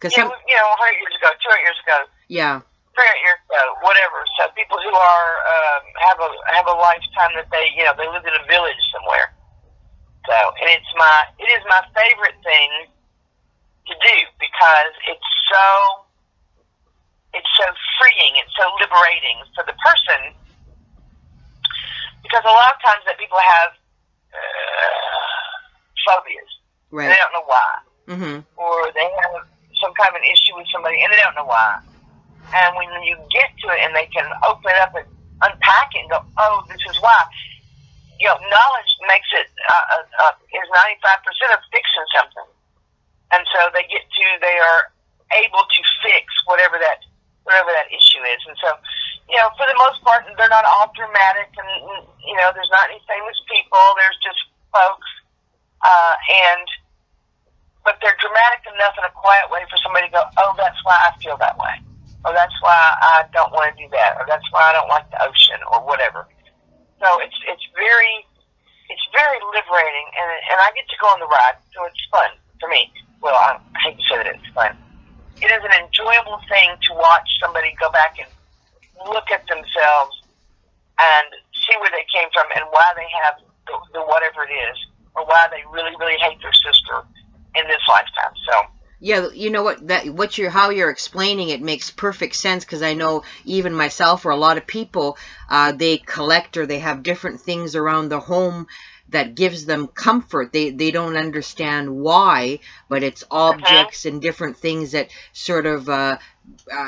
ago, 200 years ago. Yeah. 300 years ago, whatever. So people who are have a lifetime that they lived in a village somewhere. So, and it is my favorite thing to do, because it's so freeing, it's so liberating for the person because a lot of times that people have phobias. Right. And they don't know why. Mm-hmm. Or they have some kind of an issue with somebody and they don't know why. And when you get to it and they can open it up and unpack it and go, oh, this is why. Knowledge makes it, is 95% of fixing something. And so they are able to fix whatever that issue is. And so, for the most part, they're not all dramatic and, there's not any famous people. There's just folks. But they're dramatic enough in a quiet way for somebody to go, oh, that's why I feel that way. Or that's why I don't want to do that. Or that's why I don't like the ocean or whatever. So it's very liberating. And I get to go on the ride. So it's fun for me. Well, I hate to say that it's fun. It is an enjoyable thing to watch somebody go back and look at themselves and see where they came from and why they have the whatever it is, or why they really, really hate their sister in this lifetime. So yeah, you know what? How you're explaining it makes perfect sense, because I know even myself or a lot of people, they collect or they have different things around the home that gives them comfort. They don't understand why, but it's objects and different things that sort of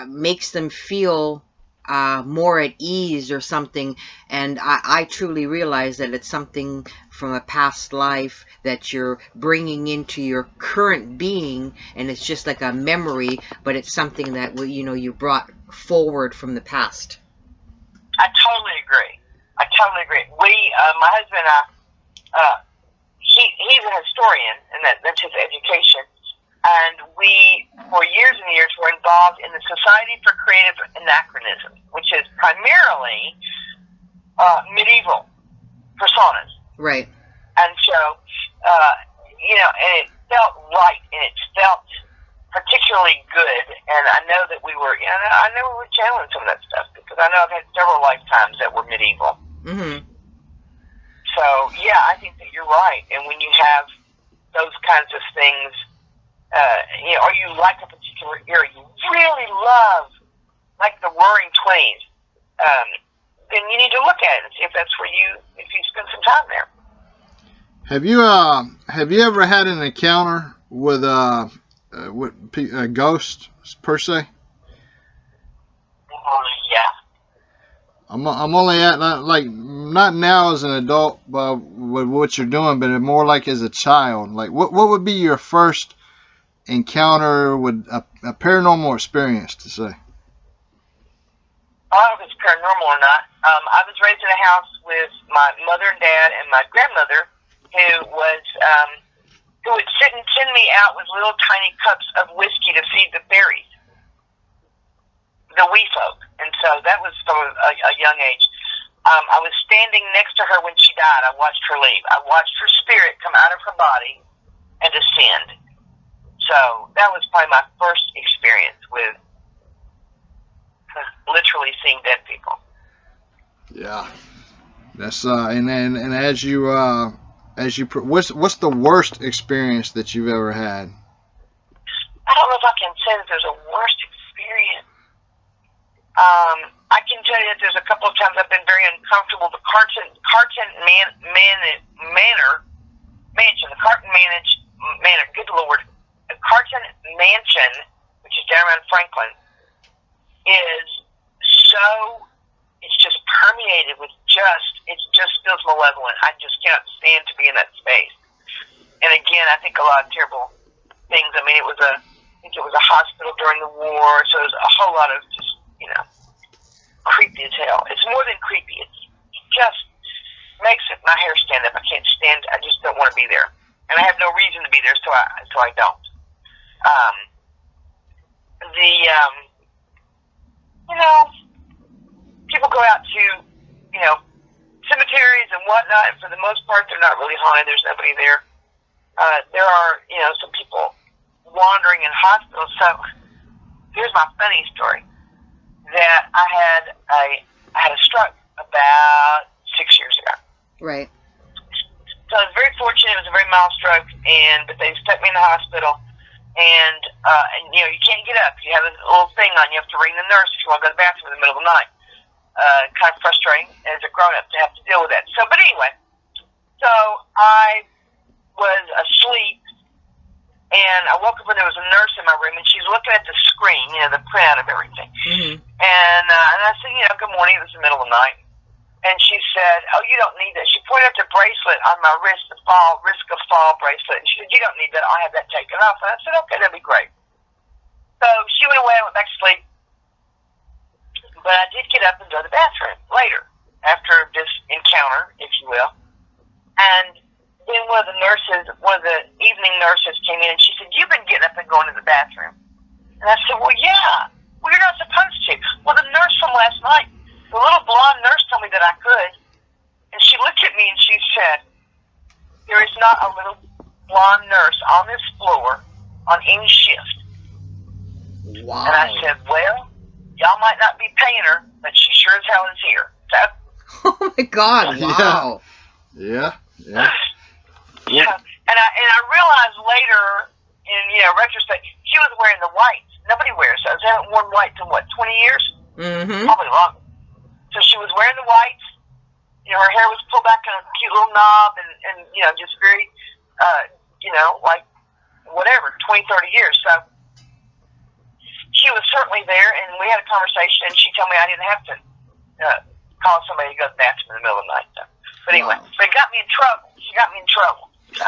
makes them feel more at ease or something. And I truly realize that it's something from a past life that you're bringing into your current being, and it's just like a memory, but it's something that you brought forward from the past. I totally agree. My husband and I, he's a historian, and that's his education. And we, for years and years, were involved in the Society for Creative Anachronism, which is primarily medieval personas. Right. And so, and it felt right, and it felt particularly good. And I know that we were channeling some of that stuff, because I know I've had several lifetimes that were medieval. Mm-hmm. So, yeah, I think that you're right. And when you have those kinds of things, or you like a particular era, you really love, like the Roaring Twenties, then you need to look at it and see if that's where if you spend some time there. Have you ever had an encounter with a ghost per se? Yeah. I'm only at not now as an adult, with what you're doing, but more like as a child. Like what would be your first encounter with a paranormal experience to say? I don't know if it's paranormal or not. I was raised in a house with my mother and dad and my grandmother, who would sit and send me out with little tiny cups of whiskey to feed the fairies, the wee folk. And so that was from a young age. I was standing next to her when she died. I watched her leave. I watched her spirit come out of her body and ascend. So that was probably my first experience with literally seeing dead people. Yeah, that's and as you what's the worst experience that you've ever had? I don't know if I can say that there's a worst experience. I can tell you that there's a couple of times I've been very uncomfortable. The Carton Manor. Good Lord. The Carton Mansion, which is down around Franklin, it's just permeated with it just feels malevolent. I just can't stand to be in that space. And again, I think a lot of terrible things. I mean, I think it was a hospital during the war, so there's a whole lot of just, creepy as hell. It's more than creepy. It just makes my hair stand up. I can't stand. I just don't want to be there, and I have no reason to be there, so I don't. People go out to, cemeteries and whatnot, and for the most part, they're not really haunted. There's nobody there. There are, some people wandering in hospitals. So here's my funny story. That I had a stroke about 6 years ago. Right. So I was very fortunate. It was a very mild stroke, but they stuck me in the hospital, and you can't get up. You have a little thing on. You have to ring the nurse if you want to go to the bathroom in the middle of the night. kind of frustrating as a grown-up to have to deal with that. So, but anyway, so I was asleep, and I woke up and there was a nurse in my room, and she's looking at the screen, you know, the printout of everything. Mm-hmm. And I said, you know, good morning. It was the middle of the night. And she said, oh, you don't need that. She pointed at the bracelet on my wrist, the risk of fall bracelet. And she said, you don't need that. I'll have that taken off. And I said, okay, that'd be great. So she went away. I went back to sleep. But I did get up and go to the bathroom later, after this encounter, if you will. And then one of the evening nurses came in, and she said, you've been getting up and going to the bathroom. And I said, well, yeah. Well, you're not supposed to. Well, the nurse from last night, the little blonde nurse told me that I could. And she looked at me and she said, there is not a little blonde nurse on this floor on any shift. Wow. And I said, well, y'all might not be paying her, but she sure as hell is here. So, oh my God! Wow. Yeah. And I realized later, in retrospect, she was wearing the whites. Nobody wears those. I haven't worn whites in 20 years? Mm-hmm. Probably longer. So she was wearing the whites. You know, her hair was pulled back in a cute little knob, and just very, like whatever, 20, 30 years. So she was certainly there, and we had a conversation, and she told me I didn't have to call somebody to go to the bathroom in the middle of the night. So. But anyway, but it got me in trouble. She got me in trouble. So.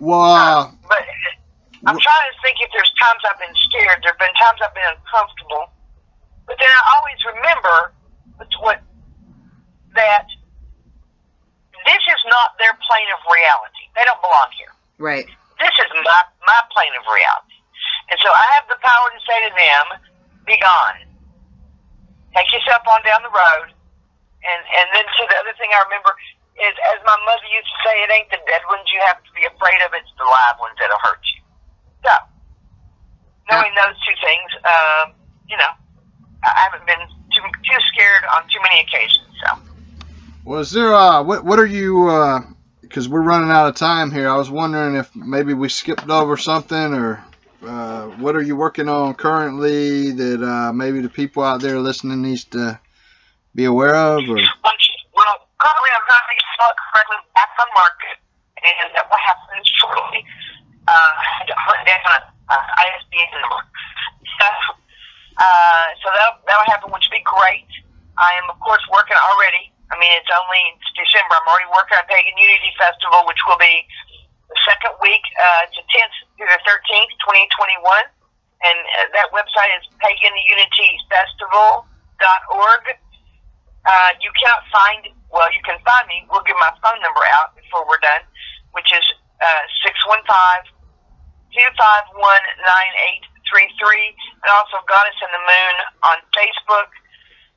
Wow. But I'm trying to think if there's times I've been scared. There have been times I've been uncomfortable. But then I always remember that this is not their plane of reality. They don't belong here. Right. This is my plane of reality. And so I have the power to say to them, be gone. Take yourself on down the road. And then the other thing I remember is, as my mother used to say, it ain't the dead ones you have to be afraid of, it's the live ones that'll hurt you. So, knowing those two things, I haven't been too scared on too many occasions. So, was there what are you? Because we're running out of time here. I was wondering if maybe we skipped over something, or what are you working on currently that maybe the people out there listening needs to be aware of? Or? Well, currently I'm trying to get Spellcasting correctly back on market, and what happens shortly? I hunt down an ISBN number. So that'll happen, which would be great. I am, of course, working already. I mean, it's December. I'm already working on Pagan Unity Festival, which will be the second week. It's the 10th through the 13th, 2021. And that website is paganunityfestival.org. You cannot you can find me. We'll give my phone number out before we're done, which is 615-251-9833. And also Goddess in the Moon on Facebook,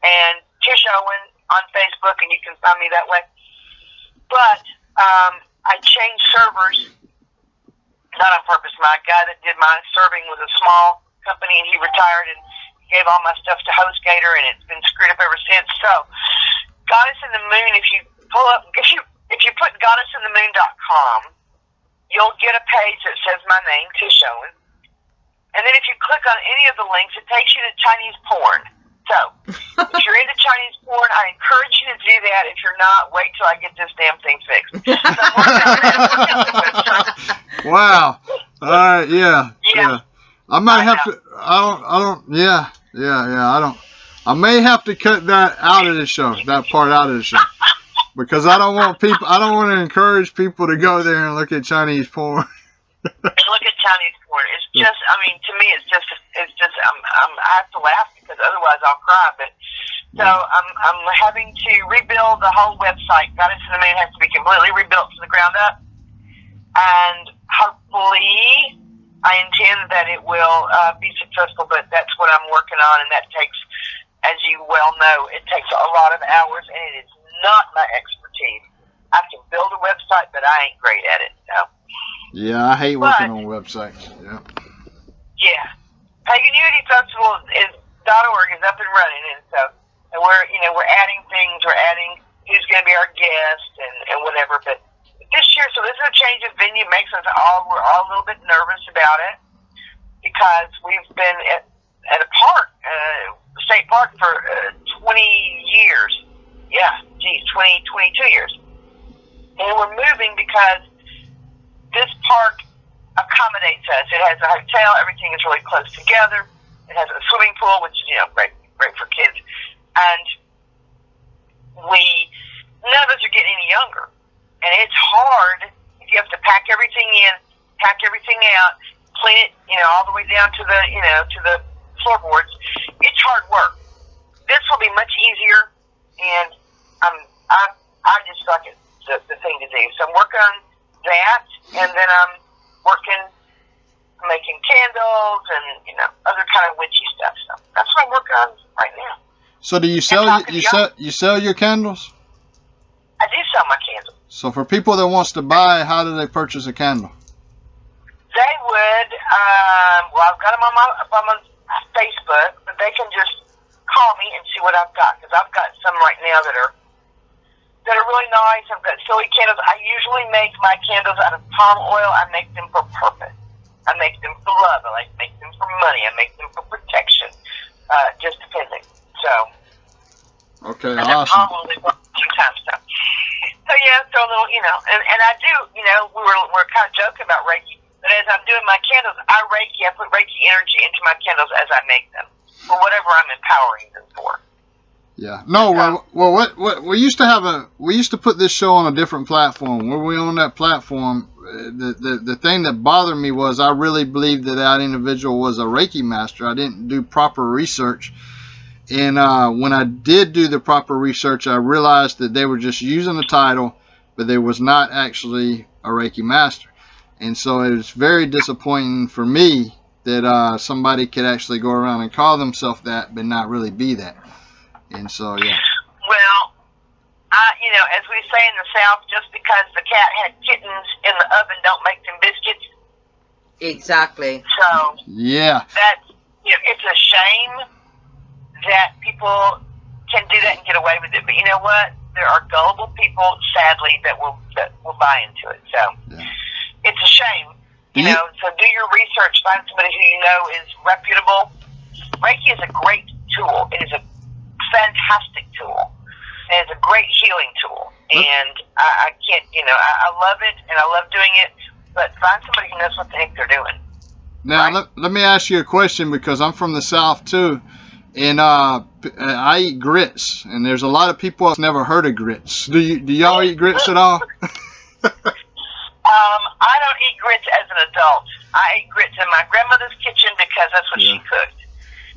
and Tish Owen on Facebook, and you can find me that way. But I changed servers, not on purpose. My guy that did my serving was a small company, and he retired and gave all my stuff to HostGator, and it's been screwed up ever since. So, Goddess in the Moon, if you put goddessinthemoon.com, you'll get a page that says my name, Tish Owen. And then if you click on any of the links, it takes you to Chinese porn. So, if you're into Chinese porn, I encourage you to do that. If you're not, wait till I get this damn thing fixed. Wow. All right. Yeah. I might have to. I may have to cut that out of the show. That part out of the show, because I don't want to encourage people to go there and look at Chinese porn. And look at Chinese porn. It's just, I mean, to me, it's just. I have to laugh because otherwise I'll cry. But so I'm having to rebuild the whole website. Goddess in the Moon has to be completely rebuilt from the ground up, and hopefully, I intend that it will be successful. But that's what I'm working on, and that takes, as you well know, it takes a lot of hours, and it is not my expertise. I can build a website, but I ain't great at it. So. Yeah, I hate working on websites. Yeah. Yeah. Pagan Unity Festival .org is up and running, and so we're adding things. We're adding who's going to be our guest and whatever. But this year, so this is a change of venue. Makes us we're all a little bit nervous about it because we've been at a park, state park, for 20 years. Yeah, geez, 22 years. And we're moving because this park accommodates us. It has a hotel. Everything is really close together. It has a swimming pool, which is, great for kids. And none of us are getting any younger. And it's hard if you have to pack everything in, pack everything out, clean it, all the way down to the floorboards. It's hard work. This will be much easier, and I just feel like it's the thing to do. So I'm working on that, and then I'm making candles and other kind of witchy stuff. So that's what I'm working on right now. So do you sell you sell your candles? I do sell my candles. So for people that wants to buy, how do they purchase a candle? They would. Well, I've got them on my Facebook, but they can just call me and see what I've got, because I've got some right now that are really nice. I've got silly candles. I usually make my candles out of palm oil. I make them for purpose. I make them for love. I make them for money. I make them for protection. Just depending. So. Okay, awesome. So yeah, so a little, and I do, we're kind of joking about Reiki, but as I'm doing my candles, I put Reiki energy into my candles as I make them, for whatever I'm empowering them for. Yeah. No, well, what we used to put this show on a different platform. When we on that platform, the thing that bothered me was I really believed that individual was a Reiki master. I didn't do proper research. And when I did do the proper research, I realized that they were just using the title, but they was not actually a Reiki master. And so it was very disappointing for me that somebody could actually go around and call themselves that, but not really be that. And so, yeah. Well, as we say in the South, just because the cat had kittens in the oven don't make them biscuits. Exactly. So, yeah. It's a shame that people can do that and get away with it. But you know what? There are gullible people, sadly, that will buy into it. So it's a shame. So do your research. Find somebody who you know is reputable. Reiki is a great tool. It is a fantastic tool. And it's a great healing tool. And I can't, I love it, and I love doing it. But find somebody who knows what the heck they're doing. Now, right? let me ask you a question, because I'm from the South, too. And I eat grits, and there's a lot of people that's never heard of grits. Do y'all eat grits at all? I don't eat grits as an adult. I ate grits in my grandmother's kitchen because that's what she cooked.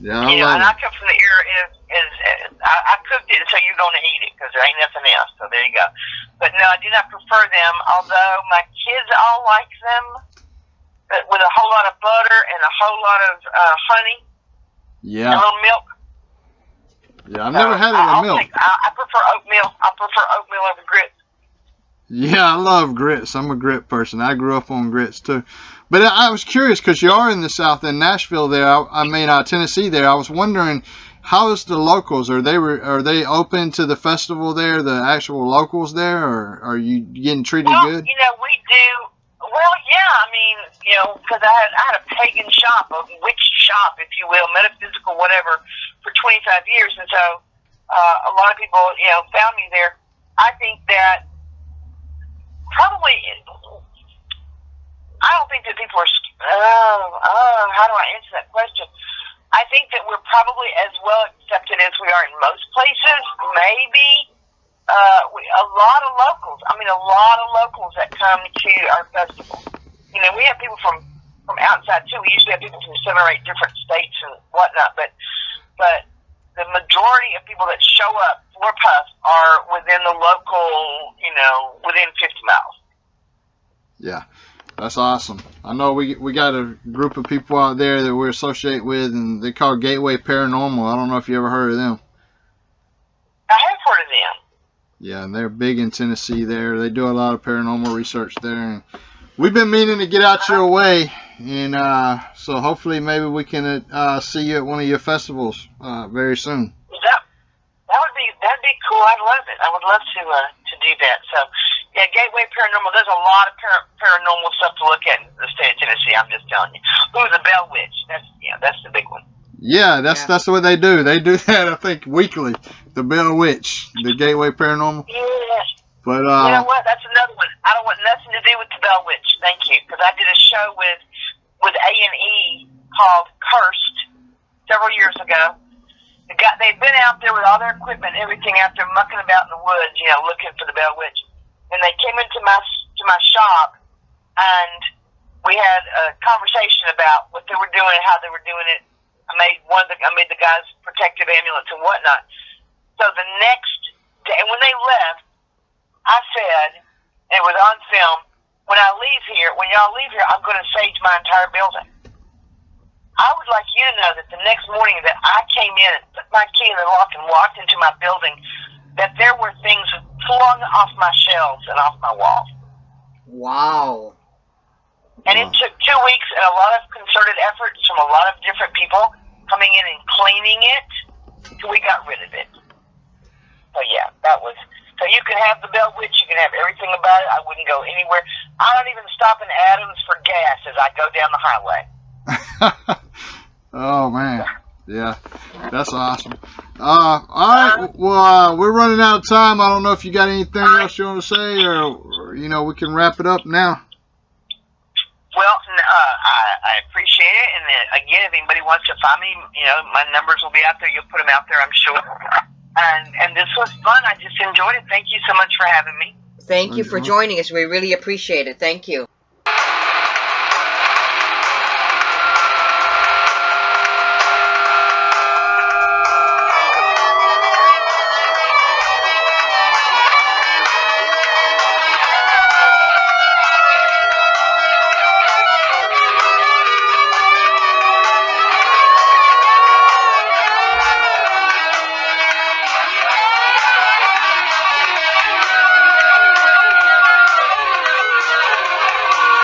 Yeah, and I come from the era I cooked it so you're going to eat it because there ain't nothing else. So there you go. But no, I do not prefer them. Although my kids all like them, but with a whole lot of butter and a whole lot of honey. Yeah. And a little milk. Yeah, I've never had it with milk. I prefer oatmeal. I prefer oatmeal over grits. Yeah, I love grits. I'm a grit person. I grew up on grits too. But I was curious because you are in the South, in Nashville there. Tennessee there. I was wondering, how is the locals? Are they open to the festival there? The actual locals there, or are you getting treated good? We do. Well, yeah. Because I had a pagan shop, a witch shop, if you will, metaphysical, whatever, for 25 years, and so a lot of people, found me there. I think that probably, I don't think that people are, how do I answer that question? I think that we're probably as well accepted as we are in most places. Maybe a lot of locals that come to our festival. We have people from outside too. We usually have people from 7 or 8 different states and whatnot, but the majority of people that show up for Puff are within the local, within 50 miles. Yeah, that's awesome. I know we got a group of people out there that we're associated with, and they call Gateway Paranormal. I don't know if you ever heard of them. I have heard of them. Yeah, and they're big in Tennessee there. They do a lot of paranormal research there. And we've been meaning to get out your way, and so hopefully maybe we can see you at one of your festivals very soon. That'd be cool. I'd love it. I would love to do that. So, yeah, Gateway Paranormal. There's a lot of paranormal stuff to look at in the state of Tennessee. I'm just telling you. Ooh, the Bell Witch. That's the big one. Yeah, that's the way they do. They do that, I think, weekly. The Bell Witch, the Gateway Paranormal. Yeah. But you know what? That's another one. I don't want nothing to do with the Bell Witch. Thank you, because I did a show with A&E called Cursed several years ago. They'd been out there with all their equipment and everything out there mucking about in the woods, you know, looking for the Bell Witch. And they came into my shop, and we had a conversation about what they were doing and how they were doing it. I made the guys protective amulets and whatnot. So the next day, and when they left, I said, and it was on film, when y'all leave here, I'm going to sage my entire building. I would like you to know that the next morning that I came in and put my key in the lock and walked into my building, that there were things flung off my shelves and off my wall. Wow. And it took 2 weeks and a lot of concerted efforts from a lot of different people coming in and cleaning it till we got rid of it. So yeah, so you can have the Bell Witch, you can have everything about it. I wouldn't go anywhere. I don't even stop in Adams for gas as I go down the highway. Oh man, yeah, that's awesome. All right, well, we're running out of time. I don't know if you got anything else you want to say, or you know, we can wrap it up now. Well, I appreciate it, and then, again, if anybody wants to find me, you know, my numbers will be out there. You'll put them out there, I'm sure. And this was fun. I just enjoyed it. Thank you so much for having me. Thank you for joining us. We really appreciate it. Thank you.